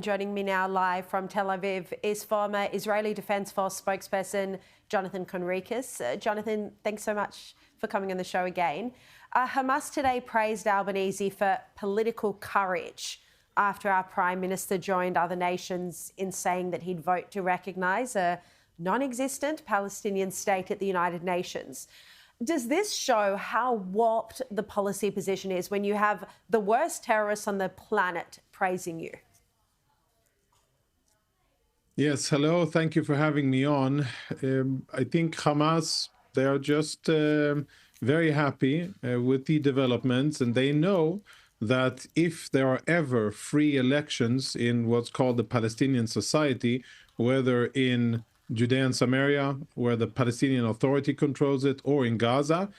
Joining me now live from Tel Aviv is former Israeli Defense Force spokesperson Jonathan Conricus. Jonathan, thanks so much for coming on the show again. Hamas today praised Albanese for political courage after our Prime Minister joined other nations in saying that he'd vote to recognise a non-existent Palestinian state at the United Nations. Does this show how warped the policy position is when you have the worst terrorists on the planet praising you? Yes, hello. Thank you for having me on. I think Hamas, they are just very happy with the developments, and they know that if there are ever free elections in what's called the Palestinian society, whether in Judea and Samaria, where the Palestinian Authority controls it, or in Gaza,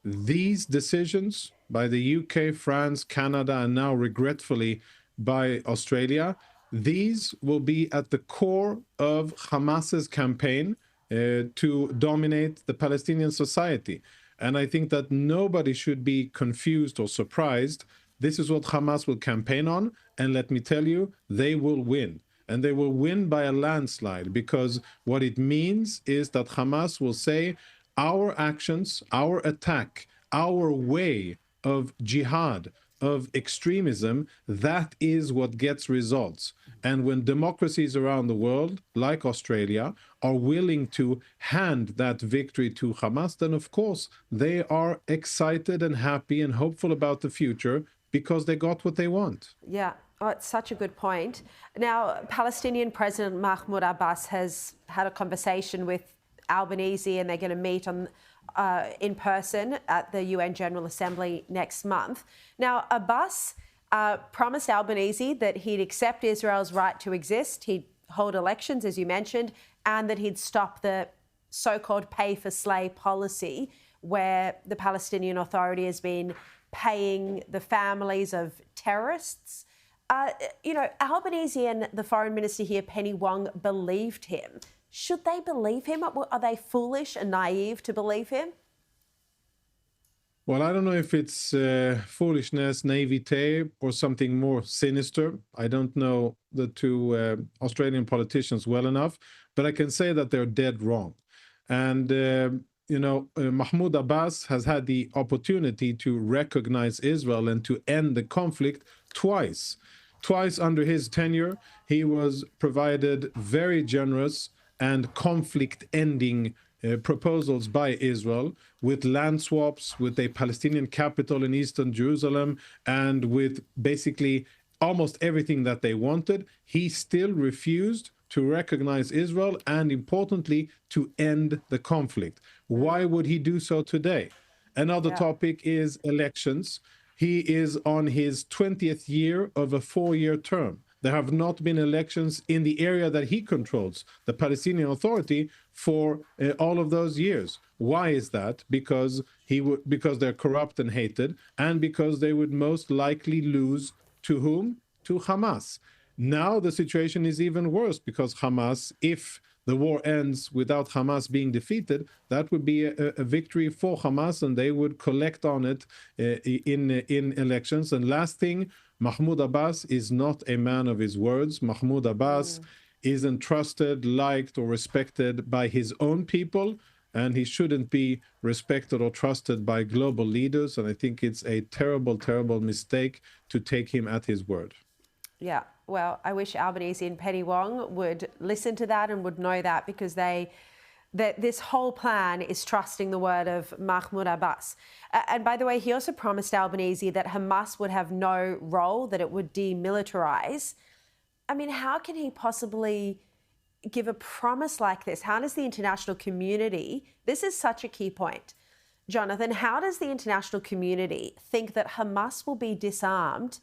these decisions by the UK, France, Canada, and now regretfully by Australia, these will be at the core of Hamas's campaign to dominate the Palestinian society. And I think that nobody should be confused or surprised. This is what Hamas will campaign on. And let me tell you, they will win. And they will win by a landslide, because what it means is that Hamas will say, our actions, our attack, our way of jihad, of extremism, that is what gets results. And when democracies around the world, like Australia, are willing to hand that victory to Hamas, then of course they are excited and happy and hopeful about the future because they got what they want. Yeah. Oh, it's such a good point. Now, Palestinian President Mahmoud Abbas has had a conversation with Albanese, and they're going to meet on in person at the UN General Assembly next month. Now, Abbas promised Albanese that he'd accept Israel's right to exist, he'd hold elections, as you mentioned, and that he'd stop the so-called pay-for-slay policy, where the Palestinian Authority has been paying the families of terrorists. Albanese and the Foreign Minister here, Penny Wong, believed him. Should they believe him? Are they foolish and naive to believe him? Well, I don't know if it's foolishness, naivete, or something more sinister. I don't know the two Australian politicians well enough, but I can say that they're dead wrong. And, Mahmoud Abbas has had the opportunity to recognize Israel and to end the conflict twice. Twice under his tenure, he was provided very generous and conflict-ending proposals by Israel, with land swaps, with a Palestinian capital in eastern Jerusalem, and with basically almost everything that they wanted. He still refused to recognize Israel and, importantly, to end the conflict. Why would he do so today? Another topic is elections. He is on his 20th year of a 4-year term. There have not been elections in the area that he controls, the Palestinian Authority, for all of those years. Why is that? Because they're corrupt and hated, and because they would most likely lose to whom? To Hamas. Now the situation is even worse, because Hamas, if the war ends without Hamas being defeated, that would be a victory for Hamas, and they would collect on it in elections. And last thing, Mahmoud Abbas is not a man of his words. Mahmoud Abbas isn't trusted, liked, or respected by his own people, and he shouldn't be respected or trusted by global leaders. And I think it's a terrible, terrible mistake to take him at his word. Yeah, well, I wish Albanese and Penny Wong would listen to that and would know that, because this whole plan is trusting the word of Mahmoud Abbas. And by the way, he also promised Albanese that Hamas would have no role, that it would demilitarize. I mean, how can he possibly give a promise like this? How does the international community, this is such a key point, Jonathan, how does the international community think that Hamas will be disarmed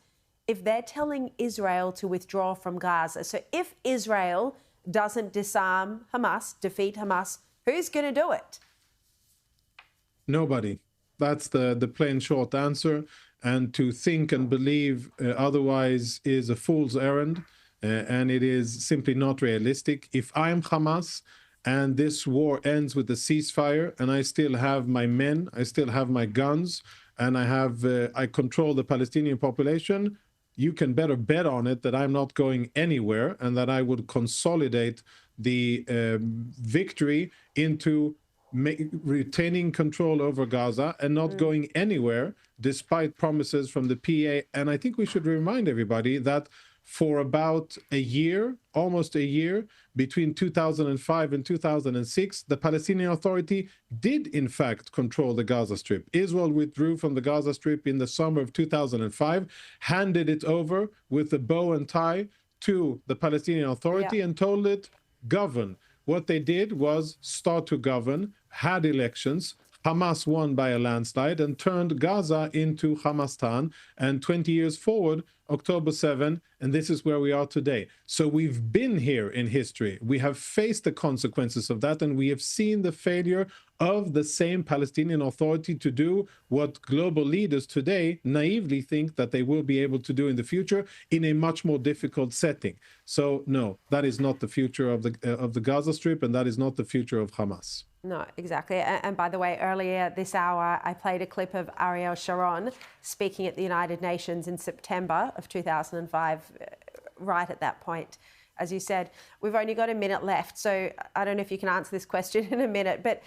if they're telling Israel to withdraw from Gaza? So if Israel doesn't disarm Hamas, defeat Hamas, who's going to do it? Nobody. That's the plain short answer. And to think and believe otherwise is a fool's errand, and it is simply not realistic. If I'm Hamas and this war ends with a ceasefire, and I still have my men, I still have my guns, and I control the Palestinian population, you can better bet on it that I'm not going anywhere, and that I would consolidate the victory into retaining control over Gaza and not going anywhere, despite promises from the PA. And I think we should remind everybody that for about a year, almost a year, between 2005 and 2006, the Palestinian Authority did, in fact, control the Gaza Strip. Israel withdrew from the Gaza Strip in the summer of 2005, handed it over with a bow and tie to the Palestinian Authority and told it, govern. What they did was start to govern, had elections. Hamas won by a landslide and turned Gaza into Hamastan. And 20 years forward, October 7, and this is where we are today. So we've been here in history. We have faced the consequences of that, and we have seen the failure of the same Palestinian Authority to do what global leaders today naively think that they will be able to do in the future in a much more difficult setting. So no, that is not the future of the Gaza Strip, and that is not the future of Hamas. No, exactly. And by the way, earlier this hour, I played a clip of Ariel Sharon speaking at the United Nations in September of 2005, right at that point. As you said, we've only got a minute left, so I don't know if you can answer this question in a minute, but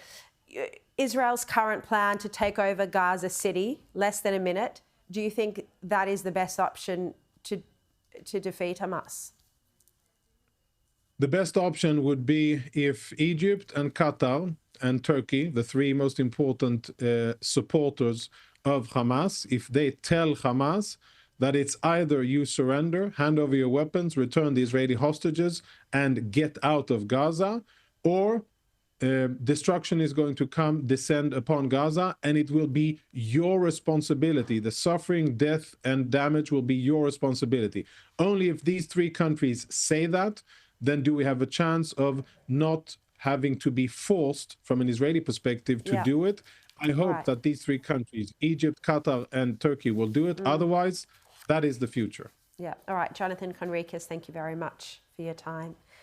Israel's current plan to take over Gaza City, less than a minute, do you think that is the best option to defeat Hamas? The best option would be if Egypt and Qatar and Turkey, the three most important supporters of Hamas, if they tell Hamas that it's either you surrender, hand over your weapons, return the Israeli hostages, and get out of Gaza, or destruction is going to descend upon Gaza, and it will be your responsibility. The suffering, death, and damage will be your responsibility. Only if these three countries say that, then do we have a chance of not having to be forced, from an Israeli perspective, to do it. I hope that these three countries, Egypt, Qatar, and Turkey, will do it. Otherwise, that is the future. Yeah. All right. Jonathan Conricus, thank you very much for your time.